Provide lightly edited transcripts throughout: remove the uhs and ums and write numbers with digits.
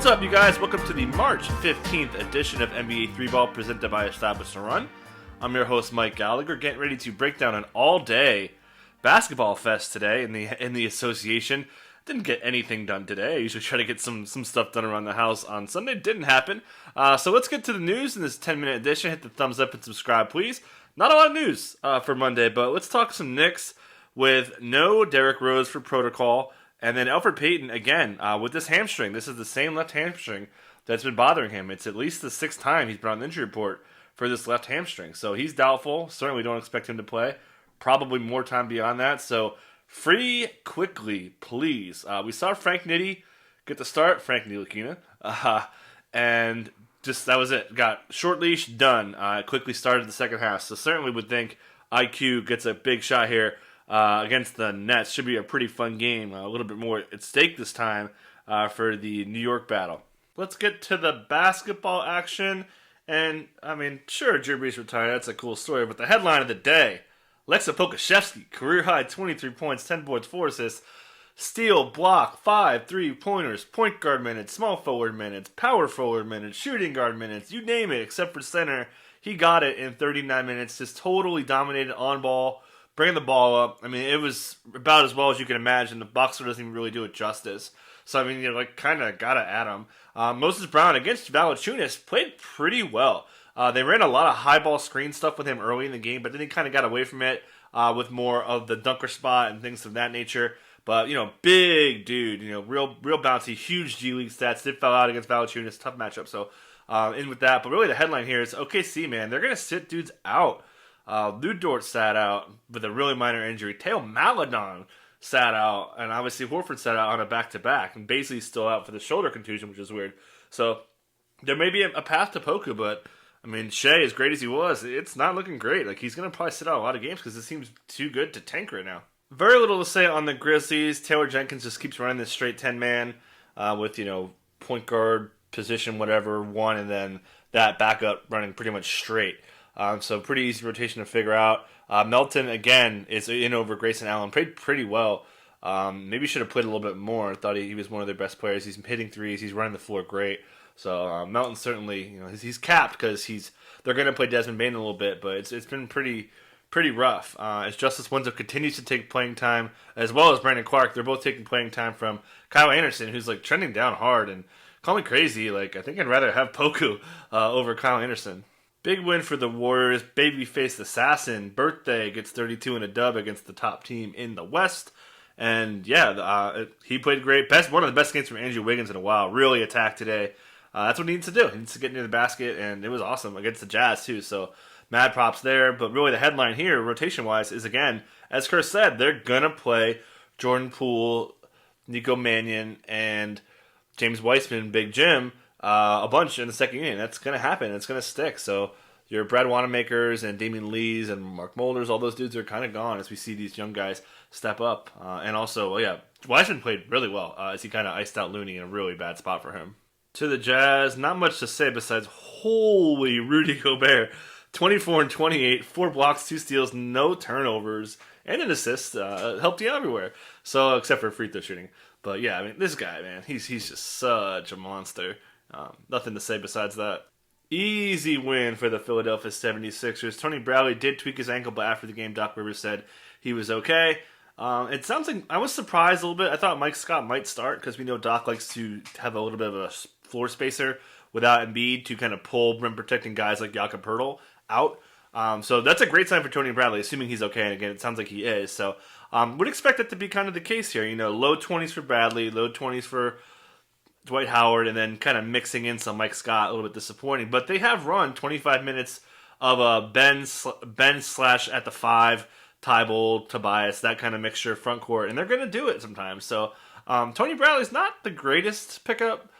What's up, you guys? Welcome to the March 15th edition of NBA 3-Ball presented by Establish and Run. I'm your host, Mike Gallagher, getting ready to break down an all-day basketball fest today in the association. Didn't get anything done today. I usually try to get some stuff done around the house on Sunday. Didn't happen. So let's get to the news in this 10-minute edition. Hit the thumbs up and subscribe, please. Not a lot of news for Monday, but let's talk some Knicks with no Derrick Rose for protocol. And then Elfrid Payton, again, with this hamstring. This is the same left hamstring that's been bothering him. It's at least the sixth time he's been on the injury report for this left hamstring. So he's doubtful. Certainly don't expect him to play. Probably more time beyond that. So free quickly, please. We saw Frank Nitti get the start. Frank Ntilikina. And just that was it. Got short leash, done. Quickly started the second half. So certainly would think IQ gets a big shot here. Against the Nets. Should be a pretty fun game. A little bit more at stake this time for the New York battle. Let's get to the basketball action. And, I mean, sure, Drew Brees retired. That's a cool story. But the headline of the day, Alexa Pokuševski, career-high 23 points, 10 boards, 4 assists, steal, block, 5 3-pointers, point guard minutes, small forward minutes, power forward minutes, shooting guard minutes, you name it, except for center. He got it in 39 minutes, just totally dominated on ball. Bringing the ball up, I mean, it was about as well as you can imagine. The boxer doesn't even really do it justice. So, I mean, kind of got to add him. Moses Brown against Valanciunas played pretty well. They ran a lot of high ball screen stuff with him early in the game, but then he kind of got away from it with more of the dunker spot and things of that nature. But, big dude, real bouncy, huge G League stats. Did foul out against Valanciunas, tough matchup. So, in with that. But really the headline here is OKC, man. They're going to sit dudes out. Lou Dort sat out with a really minor injury. Teo Maledon sat out, and obviously Horford sat out on a back-to-back, and basically still out for the shoulder contusion, which is weird. So there may be a path to Poku, but I mean, Shea, as great as he was, it's not looking great. Like, he's going to probably sit out a lot of games because it seems too good to tank right now. Very little to say on the Grizzlies. Taylor Jenkins just keeps running this straight 10-man with, point guard position, whatever, one, and then that backup running pretty much straight. So pretty easy rotation to figure out. Melton, again, is in over Grayson Allen. Played pretty well. Maybe should have played a little bit more. I thought he was one of their best players. He's hitting threes. He's running the floor great. So Melton certainly, he's capped because they're going to play Desmond Bane a little bit, but it's been pretty rough. As Justice Winslow continues to take playing time, as well as Brandon Clark, they're both taking playing time from Kyle Anderson, who's trending down hard. And call me crazy, I think I'd rather have Poku over Kyle Anderson. Big win for the Warriors. Babyface Assassin Birthday gets 32 in a dub against the top team in the West. And yeah, he played great. One of the best games from Andrew Wiggins in a while. Really attacked today. That's what he needs to do. He needs to get near the basket, and it was awesome against the Jazz too. So mad props there. But really the headline here, rotation-wise, is again, as Chris said, they're going to play Jordan Poole, Nico Mannion, and James Weissman, Big Jim, a bunch in the second inning. That's going to happen. It's going to stick. So your Brad Wanamakers and Damian Lees and Mark Mulders, all those dudes are kind of gone as we see these young guys step up. And also, Weissman played really well as he kind of iced out Looney in a really bad spot for him. To the Jazz, not much to say besides holy Rudy Gobert. 24 and 28, 4 blocks, 2 steals, no turnovers, and an assist. Helped you everywhere. So, except for free throw shooting. But yeah, I mean, this guy, man, he's just such a monster. Nothing to say besides that. Easy win for the Philadelphia 76ers. Tony Bradley did tweak his ankle, but after the game, Doc Rivers said he was okay. It sounds like I was surprised a little bit. I thought Mike Scott might start because we know Doc likes to have a little bit of a floor spacer without Embiid to kind of pull rim protecting guys like Jakob Poeltl out. So that's a great sign for Tony Bradley, assuming he's okay. And again, it sounds like he is. So would expect that to be kind of the case here. Low 20s for Bradley, low 20s for Dwight Howard, and then kind of mixing in some Mike Scott, a little bit disappointing. But they have run 25 minutes of a Ben slash at the 5, Tybalt, Tobias, that kind of mixture front court, and they're going to do it sometimes. So Tony Bradley's not the greatest pickup.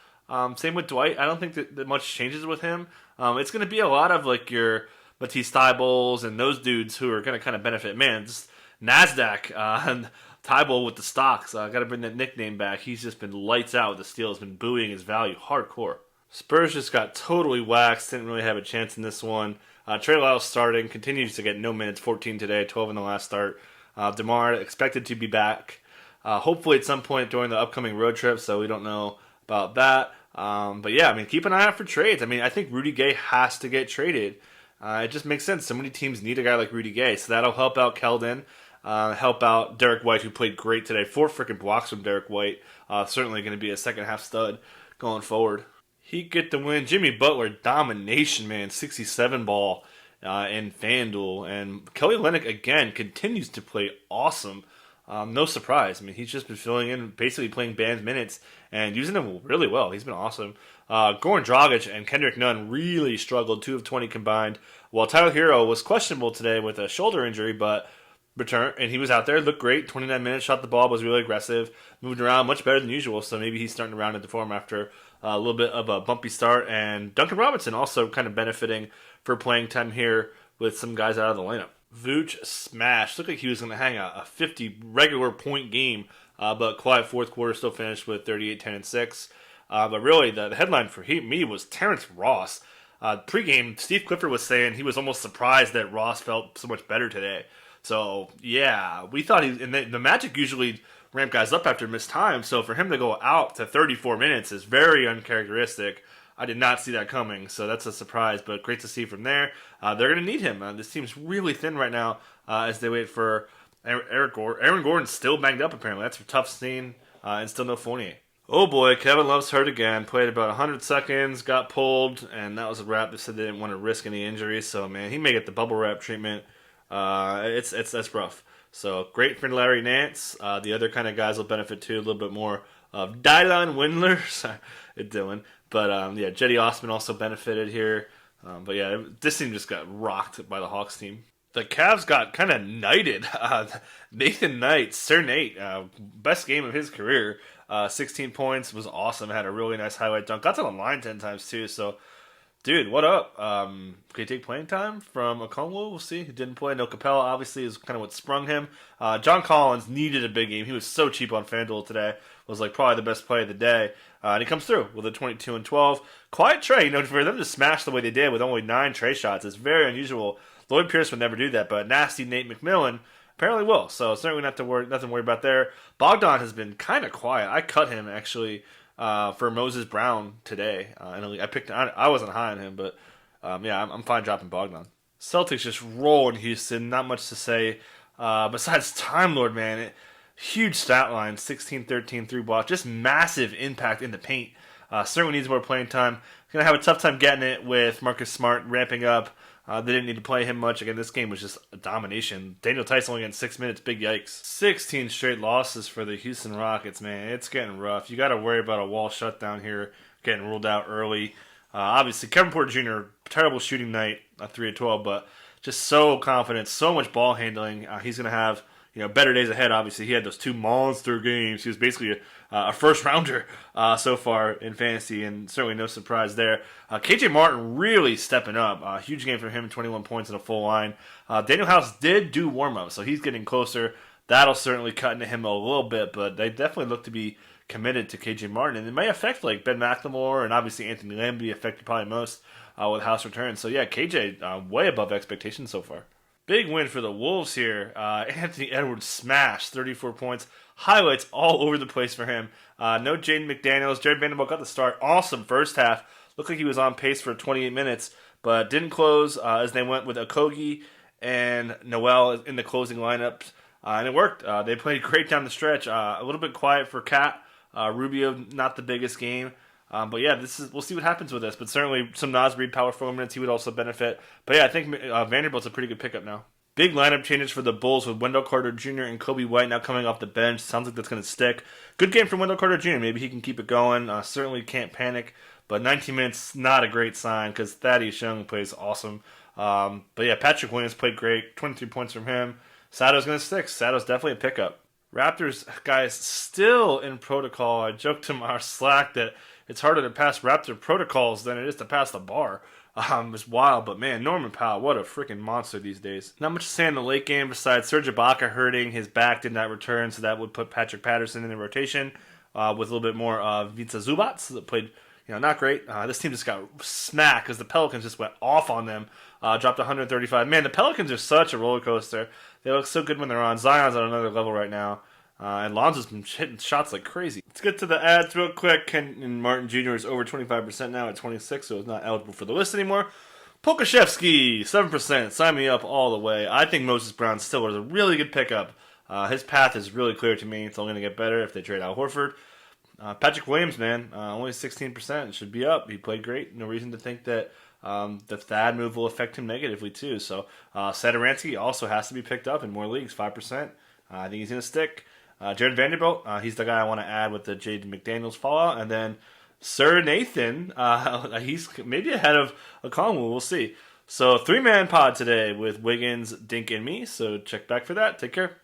Same with Dwight. I don't think that much changes with him. It's going to be a lot of your Matisse Thybulle and those dudes who are going to kind of benefit. Man, just NASDAQ and Tybalt with the stocks. I got to bring that nickname back. He's just been lights out with the steals, been buoying his value hardcore. Spurs just got totally waxed. Didn't really have a chance in this one. Trey Lyles starting, continues to get no minutes, 14 today, 12 in the last start. DeMar expected to be back, hopefully at some point during the upcoming road trip, so we don't know about that. But yeah, I mean, keep an eye out for trades. I mean, I think Rudy Gay has to get traded. It just makes sense. So many teams need a guy like Rudy Gay, so that'll help out Keldon, help out Derek White, who played great today. 4 freaking blocks from Derek White. Certainly going to be a second half stud going forward. He get the win. Jimmy Butler domination, man. 67 ball in FanDuel, and Kelly Olynyk again continues to play awesome. No surprise. I mean, he's just been filling in, basically playing band minutes and using them really well. He's been awesome. Goran Dragic and Kendrick Nunn really struggled, 2 of 20 combined. While Tyler Hero was questionable today with a shoulder injury, but returned, and he was out there, looked great. 29 minutes, shot the ball, was really aggressive, moved around much better than usual. So maybe he's starting to round into form after a little bit of a bumpy start. And Duncan Robinson also kind of benefiting for playing time here with some guys out of the lineup. Vooch smash. Looked like he was going to hang out a 50 regular point game, but quiet fourth quarter, still finished with 38, 10, and 6. But really, the headline for me was Terrence Ross. Pre-game, Steve Clifford was saying he was almost surprised that Ross felt so much better today. So, yeah, we thought and the Magic usually ramp guys up after missed time, so for him to go out to 34 minutes is very uncharacteristic. I did not see that coming, so that's a surprise, but great to see from there. They're going to need him. This team's really thin right now as they wait for Aaron Gordon. Aaron Gordon's still banged up, apparently. That's a tough scene, and still no Fournier. Oh boy, Kevin Love's hurt again. Played about 100 seconds, got pulled, and that was a wrap. They said they didn't want to risk any injuries, so man, he may get the bubble wrap treatment. That's rough. So great for Larry Nance. The other kind of guys will benefit too, a little bit more of Dylan Windler. Sorry, Dylan. But yeah, Jetty Osman also benefited here. But yeah, this team just got rocked by the Hawks team. The Cavs got kind of knighted. Nathan Knight, Sir Nate, best game of his career. 16 points, was awesome. Had a really nice highlight dunk. Got to the line 10 times too. So, dude, what up? Can he take playing time from Okongwu? We'll see. He didn't play. No Capella, obviously, is kind of what sprung him. John Collins needed a big game. He was so cheap on FanDuel today. Was like probably the best play of the day. And he comes through with a 22 and 12. Quiet Trey, for them to smash the way they did with only 9 Trey shots is very unusual. Lloyd Pierce would never do that, but nasty Nate McMillan apparently will. So certainly nothing to worry about there. Bogdan has been kind of quiet. I cut him actually for Moses Brown today. I wasn't high on him, but yeah, I'm fine dropping Bogdan. Celtics just roll in Houston. Not much to say besides Time Lord, man. Huge stat line, 16, 13, 3 blocks. Just massive impact in the paint. Certainly needs more playing time. Going to have a tough time getting it with Marcus Smart ramping up. They didn't need to play him much. Again, this game was just a domination. Daniel Tice only getting 6 minutes. Big yikes. 16 straight losses for the Houston Rockets, man. It's getting rough. You got to worry about a wall shutdown here, getting ruled out early. Obviously, Kevin Porter Jr., terrible shooting night, 3 of 12, but just so confident, so much ball handling. He's going to have better days ahead. Obviously, he had those 2 monster games. He was basically a first rounder so far in fantasy, and certainly no surprise there. KJ Martin really stepping up. Huge game for him, 21 points in a full line. Daniel House did do warm up, so he's getting closer. That'll certainly cut into him a little bit, but they definitely look to be committed to KJ Martin, and it may affect like Ben McLemore and obviously Anthony Lamb be affected probably most with House return. So yeah, KJ way above expectations so far. Big win for the Wolves here. Anthony Edwards smashed 34 points. Highlights all over the place for him. No Jaden McDaniels. Jared Vanderbilt got the start. Awesome first half. Looked like he was on pace for 28 minutes, but didn't close as they went with Okogie and Noel in the closing lineups. And it worked. They played great down the stretch. A little bit quiet for Cat. Rubio, not the biggest game. But yeah, we'll see what happens with this. But certainly some Naz Reid power forward minutes, he would also benefit. But yeah, I think Vanderbilt's a pretty good pickup now. Big lineup changes for the Bulls with Wendell Carter Jr. and Kobe White now coming off the bench. Sounds like that's going to stick. Good game from Wendell Carter Jr. Maybe he can keep it going. Certainly can't panic. But 19 minutes, not a great sign because Thaddeus Young plays awesome. But yeah, Patrick Williams played great. 23 points from him. Sato's going to stick. Sato's definitely a pickup. Raptors, guys, still in protocol. I joked to our Slack that it's harder to pass Raptor protocols than it is to pass the bar. It's wild, but man, Norman Powell, what a freaking monster these days. Not much to say in the late game besides Serge Ibaka hurting. His back did not return, so that would put Patrick Patterson in the rotation with a little bit more Vica Zubats that played, not great. This team just got smacked because the Pelicans just went off on them. Dropped 135. Man, the Pelicans are such a roller coaster. They look so good when they're on. Zion's on another level right now. And Lonzo's been hitting shots like crazy. Let's get to the ads real quick. Ken Martin Jr. is over 25% now at 26, so he's not eligible for the list anymore. Pokashevsky, 7%. Sign me up all the way. I think Moses Brown still was a really good pickup. His path is really clear to me. It's only going to get better if they trade Al Horford. Patrick Williams, man, only 16%. It should be up. He played great. No reason to think that the Thad move will affect him negatively, too. So, Satoransky also has to be picked up in more leagues, 5%. I think he's going to stick. Jared Vanderbilt, he's the guy I want to add with the Jaden McDaniels fallout. And then Sir Nathan, he's maybe ahead of a Kongwu. We'll see. So, 3-man pod today with Wiggins, Dink, and me. So, check back for that. Take care.